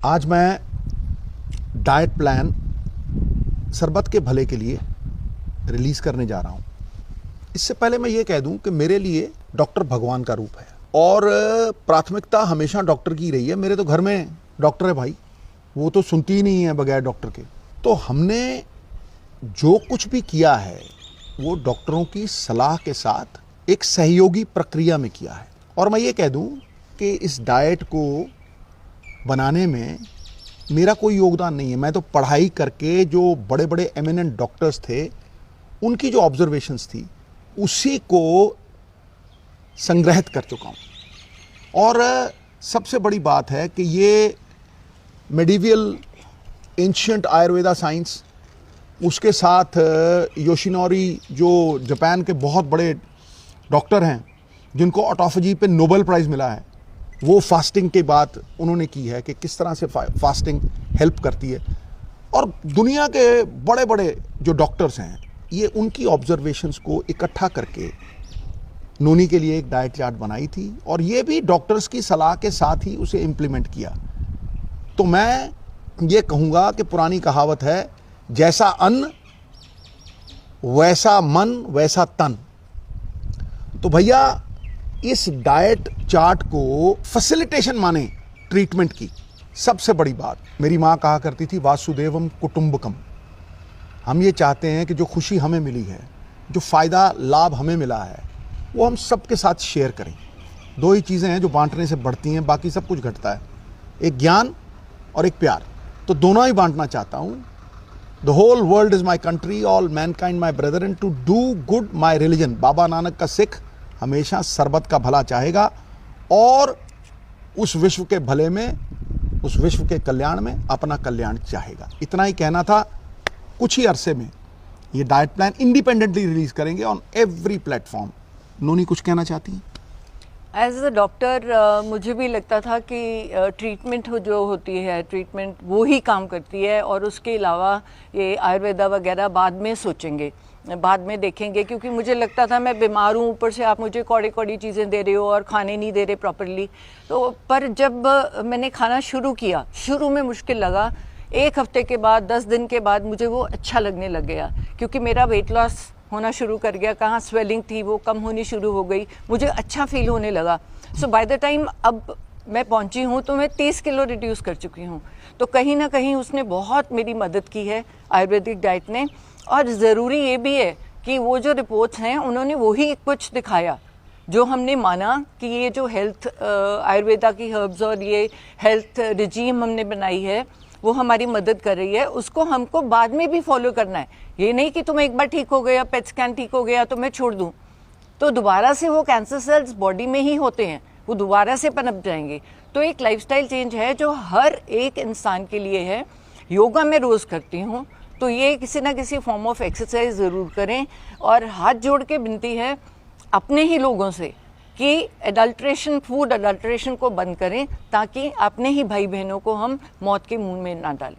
आज मैं diet plan सरबत के भले के लिए रिलीज़ करने जा रहा हूँ। इससे पहले मैं ये कह दूँ कि मेरे लिए डॉक्टर भगवान का रूप है और प्राथमिकता हमेशा डॉक्टर की रही है। मेरे तो घर में डॉक्टर है भाई, वो तो सुनती ही नहीं है बगैर डॉक्टर के। तो हमने जो कुछ भी किया है वो डॉक्टरों की सलाह के साथ एक सहयोगी प्रक्रिया में किया है। और मैं ये कह दूँ कि इस डाइट को बनाने में मेरा कोई योगदान नहीं है। मैं तो पढ़ाई करके जो बड़े बड़े एमिनेंट डॉक्टर्स थे उनकी जो ऑब्जर्वेशंस थी उसी को संग्रहित कर चुका हूँ। और सबसे बड़ी बात है कि ये मेडिवियल एंशिएंट आयुर्वेदा साइंस, उसके साथ योशिनोरी जो जापान के बहुत बड़े डॉक्टर हैं जिनको ऑटोफेजी पे नोबेल प्राइज़ मिला है, वो फास्टिंग की बात उन्होंने की है कि किस तरह से फास्टिंग हेल्प करती है। और दुनिया के बड़े बड़े जो डॉक्टर्स हैं ये उनकी ऑब्जर्वेशंस को इकट्ठा करके नोनी के लिए एक डाइट चार्ट बनाई थी और ये भी डॉक्टर्स की सलाह के साथ ही उसे इम्प्लीमेंट किया। तो मैं ये कहूँगा कि पुरानी कहावत है, जैसा अन्न वैसा मन वैसा तन। तो भैया इस डाइट चार्ट को फैसिलिटेशन माने ट्रीटमेंट की। सबसे बड़ी बात, मेरी माँ कहा करती थी वासुदेवम कुटुंबकम। हम ये चाहते हैं कि जो खुशी हमें मिली है, जो फ़ायदा लाभ हमें मिला है, वो हम सबके साथ शेयर करें। दो ही चीज़ें हैं जो बांटने से बढ़ती हैं, बाकी सब कुछ घटता है, एक ज्ञान और एक प्यार। तो दोनों ही बांटना चाहता हूँ। The whole world is my country, all mankind my brother, and to do good my religion. Baba Nanak का सिख हमेशा सरबत का भला चाहेगा और उस विश्व के भले में, उस विश्व के कल्याण में अपना कल्याण चाहेगा। इतना ही कहना था। कुछ ही अरसे में ये डाइट प्लान इंडिपेंडेंटली रिलीज करेंगे ऑन एवरी प्लेटफॉर्म। नोनी कुछ कहना चाहती हैं? एज अ डॉक्टर मुझे भी लगता था कि ट्रीटमेंट जो होती है, ट्रीटमेंट वो ही काम करती है और उसके अलावा ये आयुर्वेदा वगैरह बाद में सोचेंगे, बाद में देखेंगे। क्योंकि मुझे लगता था मैं बीमार हूँ, ऊपर से आप मुझे कौड़ी कौड़ी चीज़ें दे रहे हो और खाने नहीं दे रहे प्रॉपरली। तो पर जब मैंने खाना शुरू किया, शुरू में मुश्किल लगा, 1 हफ्ते के बाद, 10 दिन के बाद मुझे वो अच्छा लगने लग गया क्योंकि मेरा वेट लॉस होना शुरू कर गया। कहाँ स्वेलिंग थी वो कम होनी शुरू हो गई, मुझे अच्छा फील होने लगा। सो बाय द टाइम अब मैं पहुंची हूँ तो मैं 30 किलो रिड्यूस कर चुकी हूँ। तो कहीं ना कहीं उसने बहुत मेरी मदद की है आयुर्वेदिक डाइट ने। और ज़रूरी ये भी है कि वो जो रिपोर्ट्स हैं उन्होंने वही कुछ दिखाया जो हमने माना कि ये जो हेल्थ आयुर्वेदा की हर्ब्स और ये हेल्थ रिजीम हमने बनाई है वो हमारी मदद कर रही है, उसको हमको बाद में भी फॉलो करना है। ये नहीं कि तुम एक बार ठीक हो गया, पेट स्कैन ठीक हो गया तो मैं छोड़ दूं, तो दोबारा से वो कैंसर सेल्स बॉडी में ही होते हैं, वो दोबारा से पनप जाएंगे। तो एक लाइफस्टाइल चेंज है जो हर एक इंसान के लिए है। योगा मैं रोज़ करती हूँ, तो ये किसी ना किसी फॉर्म ऑफ एक्सरसाइज ज़रूर करें। और हाथ जोड़ के विनती है अपने ही लोगों से कि एडल्ट्रेशन, फूड एडल्ट्रेशन को बंद करें ताकि अपने ही भाई बहनों को हम मौत के मुंह में ना डालें।